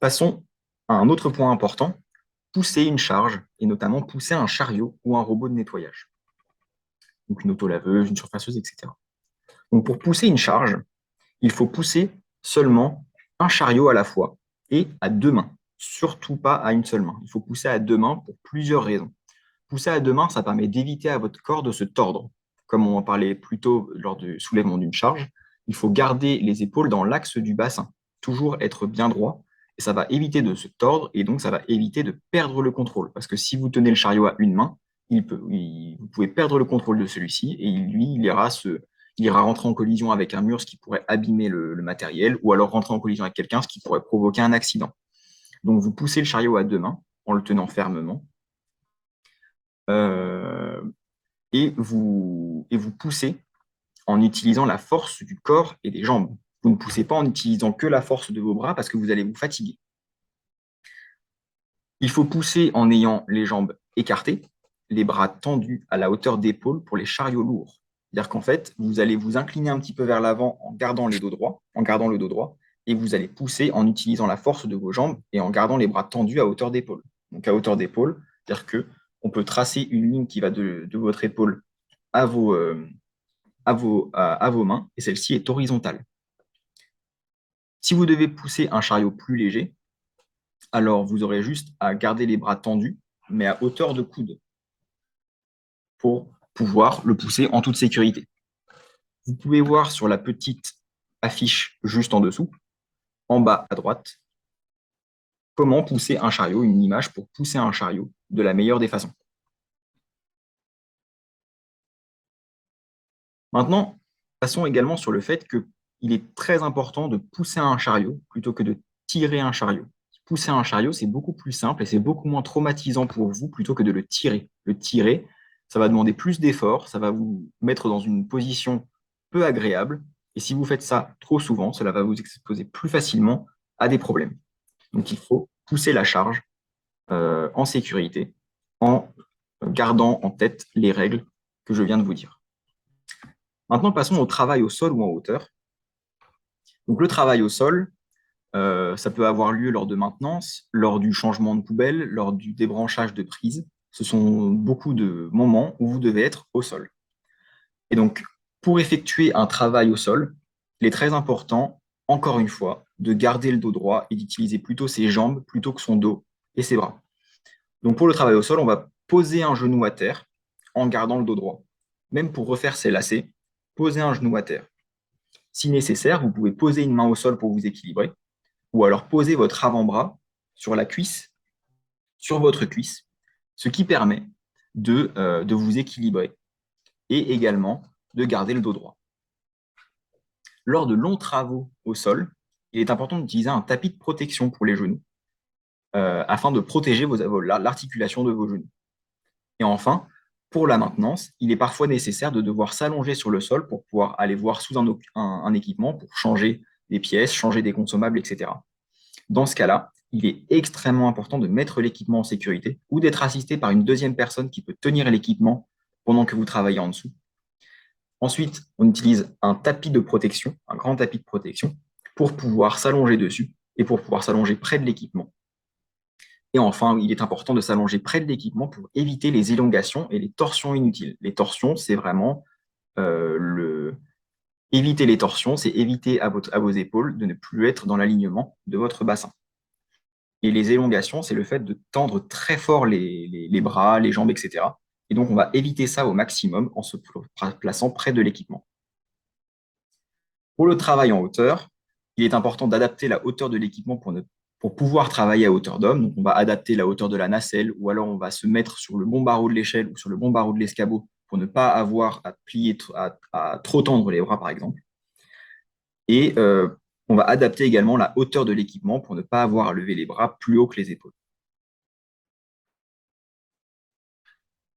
Passons à un autre point important, pousser une charge, et notamment pousser un chariot ou un robot de nettoyage. Donc une autolaveuse, une surfaceuse, etc. Donc pour pousser une charge, il faut pousser seulement un chariot à la fois et à deux mains, surtout pas à une seule main. Il faut pousser à deux mains pour plusieurs raisons. Pousser à deux mains, ça permet d'éviter à votre corps de se tordre. Comme on en parlait plus tôt lors du soulèvement d'une charge, il faut garder les épaules dans l'axe du bassin, toujours être bien droit, et ça va éviter de se tordre, et donc ça va éviter de perdre le contrôle. Parce que si vous tenez le chariot à une main, vous pouvez perdre le contrôle de celui-ci, et lui, il ira rentrer en collision avec un mur, ce qui pourrait abîmer le matériel, ou alors rentrer en collision avec quelqu'un, ce qui pourrait provoquer un accident. Donc vous poussez le chariot à deux mains en le tenant fermement, euh, et vous poussez en utilisant la force du corps et des jambes. Vous ne poussez pas en utilisant que la force de vos bras parce que vous allez vous fatiguer. Il faut pousser en ayant les jambes écartées, les bras tendus à la hauteur d'épaule pour les chariots lourds. C'est-à-dire qu'en fait, vous allez vous incliner un petit peu vers l'avant en gardant les dos droits, en gardant le dos droit, et vous allez pousser en utilisant la force de vos jambes et en gardant les bras tendus à hauteur d'épaule. Donc à hauteur d'épaule, c'est-à-dire que on peut tracer une ligne qui va de votre épaule à à vos mains, et celle-ci est horizontale. Si vous devez pousser un chariot plus léger, alors vous aurez juste à garder les bras tendus, mais à hauteur de coude, pour pouvoir le pousser en toute sécurité. Vous pouvez voir sur la petite affiche juste en dessous, en bas à droite, comment pousser un chariot, une image pour pousser un chariot de la meilleure des façons. Maintenant, passons également sur le fait qu'il est très important de pousser un chariot plutôt que de tirer un chariot. Pousser un chariot, c'est beaucoup plus simple et c'est beaucoup moins traumatisant pour vous plutôt que de le tirer. Le tirer, ça va demander plus d'efforts, ça va vous mettre dans une position peu agréable. Et si vous faites ça trop souvent, cela va vous exposer plus facilement à des problèmes. Donc il faut pousser la charge en sécurité en gardant en tête les règles que je viens de vous dire. Maintenant, passons au travail au sol ou en hauteur. Donc, le travail au sol, ça peut avoir lieu lors de maintenance, lors du changement de poubelle, lors du débranchage de prise. Ce sont beaucoup de moments où vous devez être au sol. Et donc, pour effectuer un travail au sol, il est très important, encore une fois, de garder le dos droit et d'utiliser plutôt ses jambes plutôt que son dos et ses bras. Donc, pour le travail au sol, on va poser un genou à terre en gardant le dos droit. Même pour refaire ses lacets, posez un genou à terre. Si nécessaire, vous pouvez poser une main au sol pour vous équilibrer, ou alors poser votre avant-bras sur la cuisse, sur votre cuisse, ce qui permet de vous équilibrer et également de garder le dos droit. Lors de longs travaux au sol, il est important d'utiliser un tapis de protection pour les genoux afin de protéger l'articulation de vos genoux. Et enfin, pour la maintenance, il est parfois nécessaire de devoir s'allonger sur le sol pour pouvoir aller voir sous un équipement pour changer des pièces, changer des consommables, etc. Dans ce cas-là, il est extrêmement important de mettre l'équipement en sécurité ou d'être assisté par une deuxième personne qui peut tenir l'équipement pendant que vous travaillez en dessous. Ensuite, on utilise un tapis de protection, un grand tapis de protection, pour pouvoir s'allonger dessus et pour pouvoir s'allonger près de l'équipement. Et enfin, il est important de s'allonger près de l'équipement pour éviter les élongations et les torsions inutiles. Les torsions, c'est vraiment le... Éviter les torsions, c'est éviter à vos épaules de ne plus être dans l'alignement de votre bassin. Et les élongations, c'est le fait de tendre très fort les bras, les jambes, etc. Et donc, on va éviter ça au maximum en se plaçant près de l'équipement. Pour le travail en hauteur, il est important d'adapter la hauteur de l'équipement pour pouvoir travailler à hauteur d'homme. Donc, on va adapter la hauteur de la nacelle ou alors on va se mettre sur le bon barreau de l'échelle ou sur le bon barreau de l'escabeau pour ne pas avoir à plier, à trop tendre les bras, par exemple. Et on va adapter également la hauteur de l'équipement pour ne pas avoir à lever les bras plus haut que les épaules.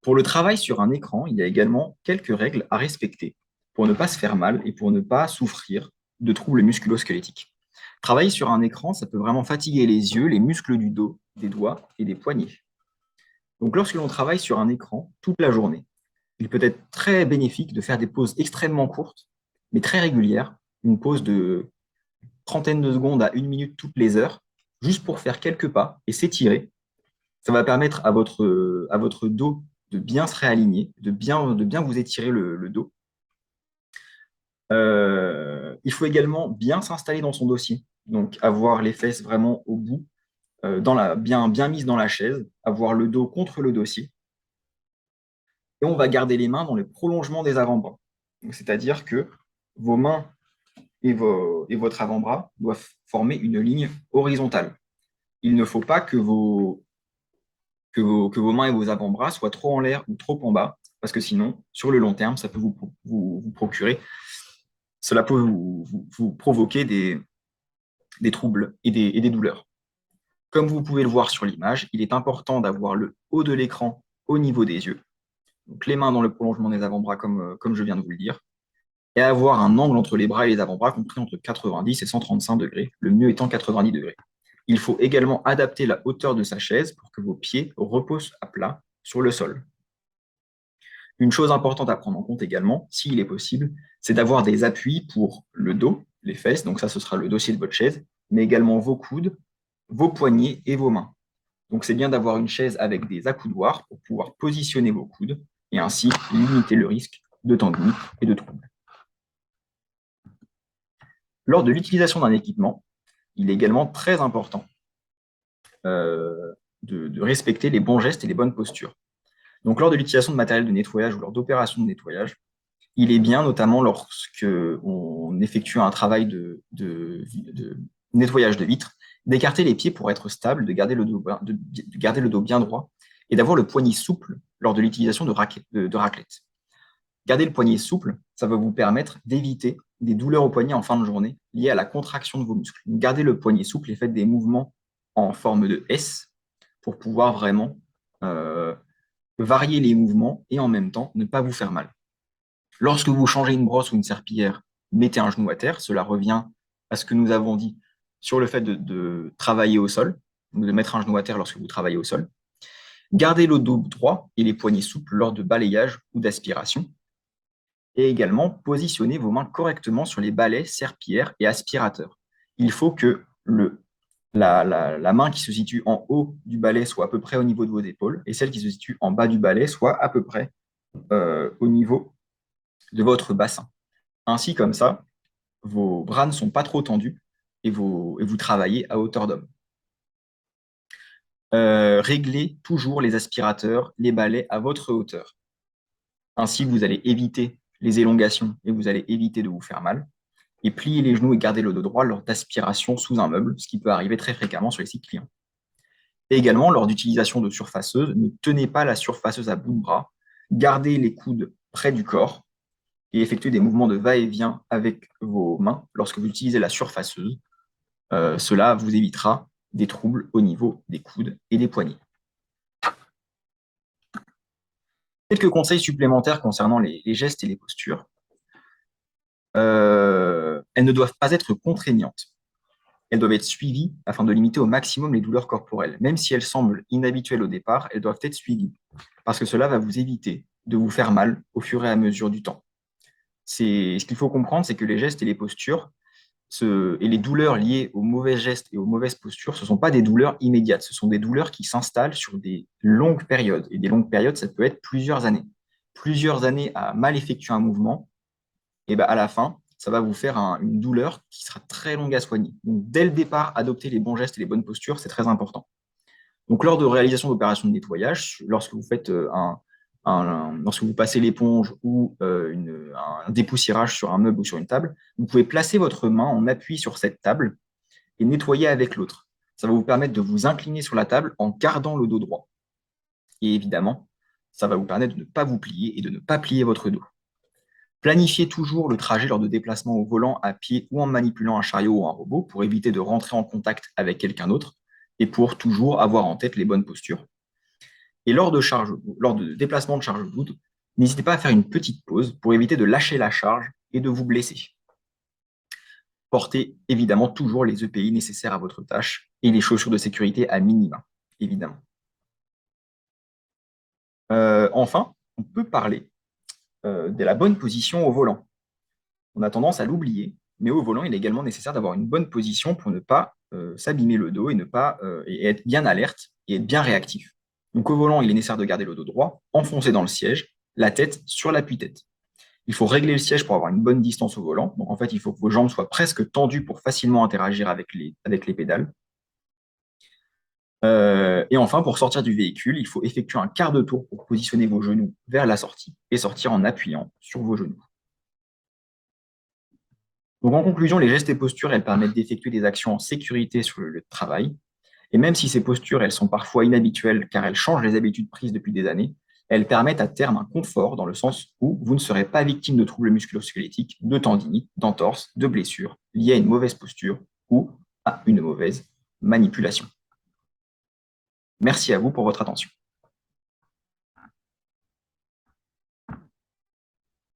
Pour le travail sur un écran, il y a également quelques règles à respecter pour ne pas se faire mal et pour ne pas souffrir de troubles musculo-squelettiques. Travailler sur un écran, ça peut vraiment fatiguer les yeux, les muscles du dos, des doigts et des poignets. Donc lorsque l'on travaille sur un écran toute la journée, il peut être très bénéfique de faire des pauses extrêmement courtes, mais très régulières, une pause de trentaine de secondes à une minute toutes les heures, juste pour faire quelques pas et s'étirer. Ça va permettre à votre dos de bien se réaligner, de bien vous étirer le dos. Il faut également bien s'installer dans son dossier, donc avoir les fesses vraiment au bout, bien mises dans la chaise, avoir le dos contre le dossier, et on va garder les mains dans le prolongement des avant-bras. Donc, c'est-à-dire que vos mains et votre avant-bras doivent former une ligne horizontale. Il ne faut pas que vos mains et vos avant-bras soient trop en l'air ou trop en bas, parce que sinon, sur le long terme, ça peut vous procurer, cela peut vous provoquer des troubles et des douleurs. Comme vous pouvez le voir sur l'image, il est important d'avoir le haut de l'écran au niveau des yeux, donc les mains dans le prolongement des avant-bras, comme je viens de vous le dire, et avoir un angle entre les bras et les avant-bras compris entre 90 et 135 degrés, le mieux étant 90 degrés. Il faut également adapter la hauteur de sa chaise pour que vos pieds reposent à plat sur le sol. Une chose importante à prendre en compte également, s'il est possible, c'est d'avoir des appuis pour le dos, les fesses, donc ça ce sera le dossier de votre chaise, mais également vos coudes, vos poignets et vos mains. Donc c'est bien d'avoir une chaise avec des accoudoirs pour pouvoir positionner vos coudes et ainsi limiter le risque de tendinite et de troubles. Lors de l'utilisation d'un équipement, il est également très important de respecter les bons gestes et les bonnes postures. Donc lors de l'utilisation de matériel de nettoyage ou lors d'opérations de nettoyage, il est bien, notamment lorsque on effectue un travail de nettoyage de vitres, d'écarter les pieds pour être stable, de garder le dos bien droit et d'avoir le poignet souple lors de l'utilisation de raclette. Garder le poignet souple, ça va vous permettre d'éviter des douleurs au poignet en fin de journée liées à la contraction de vos muscles. Gardez le poignet souple et faites des mouvements en forme de S pour pouvoir vraiment euh, varier les mouvements et en même temps ne pas vous faire mal. Lorsque vous changez une brosse ou une serpillière, mettez un genou à terre. Cela revient à ce que nous avons dit sur le fait de travailler au sol, de mettre un genou à terre lorsque vous travaillez au sol. Gardez le dos droit et les poignets souples lors de balayage ou d'aspiration. Et également, positionnez vos mains correctement sur les balais, serpillères et aspirateurs. Il faut que la main qui se situe en haut du balai soit à peu près au niveau de vos épaules et celle qui se situe en bas du balai soit à peu près au niveau de votre bassin. Ainsi, comme ça, vos bras ne sont pas trop tendus et vous travaillez à hauteur d'homme. Réglez toujours les aspirateurs, les balais à votre hauteur. Ainsi, vous allez éviter les élongations et vous allez éviter de vous faire mal. Et pliez les genoux et gardez le dos droit lors d'aspiration sous un meuble, ce qui peut arriver très fréquemment sur les sites clients. Et également, lors d'utilisation de surfaceuse, ne tenez pas la surfaceuse à bout de bras. Gardez les coudes près du corps et effectuez des mouvements de va-et-vient avec vos mains lorsque vous utilisez la surfaceuse. Cela vous évitera des troubles au niveau des coudes et des poignets. Quelques conseils supplémentaires concernant les gestes et les postures. Elles ne doivent pas être contraignantes. Elles doivent être suivies afin de limiter au maximum les douleurs corporelles. Même si elles semblent inhabituelles au départ, elles doivent être suivies parce que cela va vous éviter de vous faire mal au fur et à mesure du temps. Ce qu'il faut comprendre, c'est que les gestes et les postures et les douleurs liées aux mauvais gestes et aux mauvaises postures, ce ne sont pas des douleurs immédiates, ce sont des douleurs qui s'installent sur des longues périodes. Et des longues périodes, ça peut être plusieurs années. Plusieurs années à mal effectuer un mouvement, et ben à la fin, ça va vous faire une douleur qui sera très longue à soigner. Donc, dès le départ, adopter les bons gestes et les bonnes postures, c'est très important. Donc, lors de réalisation d'opérations de nettoyage, lorsque vous faites lorsque vous passez l'éponge ou un dépoussiérage sur un meuble ou sur une table, vous pouvez placer votre main en appui sur cette table et nettoyer avec l'autre. Ça va vous permettre de vous incliner sur la table en gardant le dos droit. Et évidemment, ça va vous permettre de ne pas vous plier et de ne pas plier votre dos. Planifiez toujours le trajet lors de déplacements au volant, à pied ou en manipulant un chariot ou un robot pour éviter de rentrer en contact avec quelqu'un d'autre et pour toujours avoir en tête les bonnes postures. Et lors de déplacements de charge lourde, n'hésitez pas à faire une petite pause pour éviter de lâcher la charge et de vous blesser. Portez évidemment toujours les EPI nécessaires à votre tâche et les chaussures de sécurité à minima, évidemment. Enfin, on peut parler de la bonne position au volant. On a tendance à l'oublier, mais au volant, il est également nécessaire d'avoir une bonne position pour ne pas s'abîmer le dos et ne pas et être bien alerte et être bien réactif. Donc au volant, il est nécessaire de garder le dos droit, enfoncé dans le siège, la tête sur l'appui-tête. Il faut régler le siège pour avoir une bonne distance au volant. Donc en fait, il faut que vos jambes soient presque tendues pour facilement interagir avec les pédales. Et enfin, pour sortir du véhicule, il faut effectuer un quart de tour pour positionner vos genoux vers la sortie et sortir en appuyant sur vos genoux. Donc en conclusion, les gestes et postures, elles permettent d'effectuer des actions en sécurité sur le lieu de travail. Et même si ces postures, elles sont parfois inhabituelles car elles changent les habitudes prises depuis des années, elles permettent à terme un confort dans le sens où vous ne serez pas victime de troubles musculo-squelettiques, de tendinite, d'entorses, de blessures liées à une mauvaise posture ou à une mauvaise manipulation. Merci à vous pour votre attention.